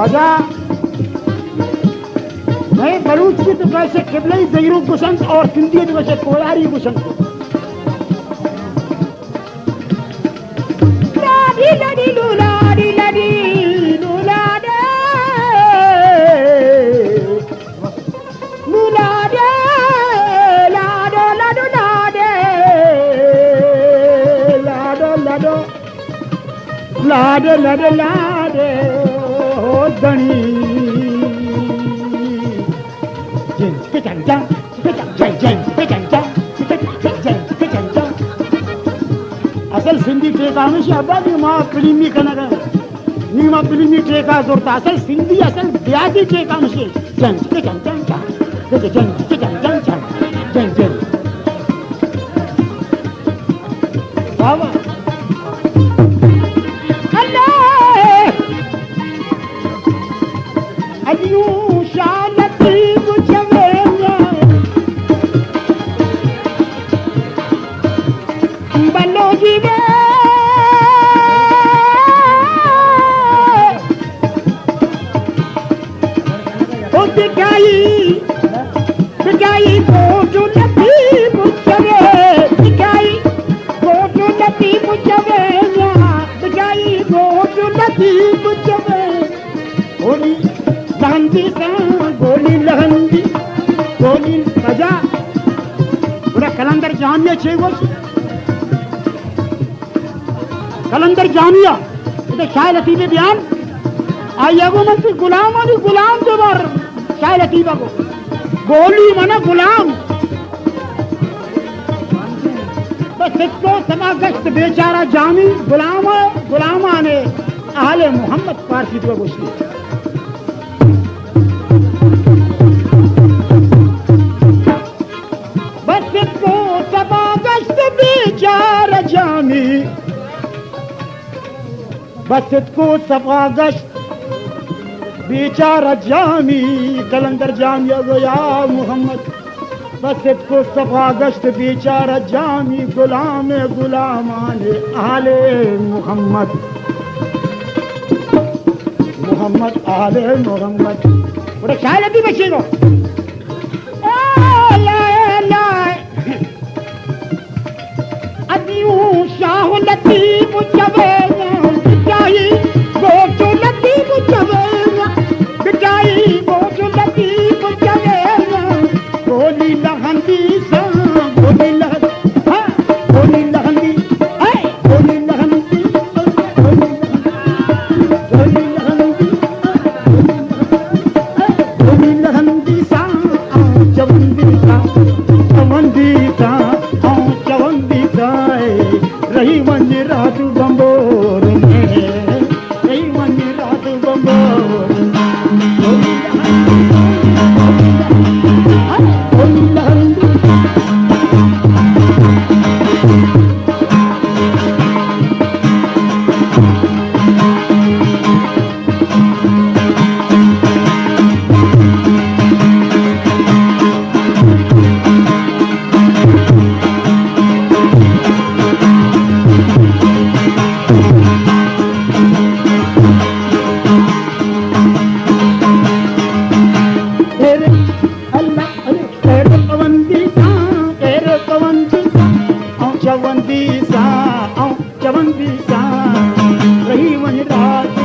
ख्वाजा मैं बलूच की तो कैसे किबलई जहीरू गुशंत और सिंधी तो कैसे कोयारी गुशंत लाडी लाडी लूलाडी लाडी लूलाडे लूलाडे लाडो लाडो लाडे लाडो लाडो लाडे लाडे लाडे ओ धनी असल सिंधी ट्रेका में अब्बा की माँ फिल्मी कनक नी माँ फिल्मी ट्रेका जोड़ता असल सिंधी असल ब्याजी ट्रेका में जंग के जंग जंग जंग जंग के जंग जंग जंग जंग जंग बाबा अल्लाह अदियो शालती बुझवे बलो जीवे ओ दिखाई दिखाई फोटो लती मुझवे दिखाई फोटो लती मुझवे दिखाई फोटो लती मुझवे गोली लहंदी का गोली लहंदी गोली सजा पूरा कलंदर जामिया छेगो कलंदर जामिया इधर शाह लतीफ़े बयान आइयागो मंत्री गुलाम आदि गुलाम जो बार शाह लतीफ़ा को गोली मना गुलाम बस इसको समागश्त बेचारा जामी गुलाम है गुलाम आने आले मोहम्मद पारसी को गुस्ली बस इसको समागश्त बेचारा जामी बस को सफागश्त बेचारा जामी कलंदर जामिया गया मोहम्मद बस को सफागश्त बेचारा जामी गुलाम गुलामाने आले मोहम्मद मोहम्मद आले मोहम्मद बड़े ख्याल भी बचेगा अदियो शाह लतीफ जवेगा बिचाई बोझो लतीफ जवेगा बिचाई बोझो लतीफ जवेगा गोली लहंदी सा गोली लहंदी हाँ गोली लहंदी गोली लहंदी गोली लहंदी गोली लहंदी सा चवंदी सा चवंदी सा चवंदी सा रही वंज रात बंबोर में रही वंज रात बंबोर चवंदी सा रही वंज रात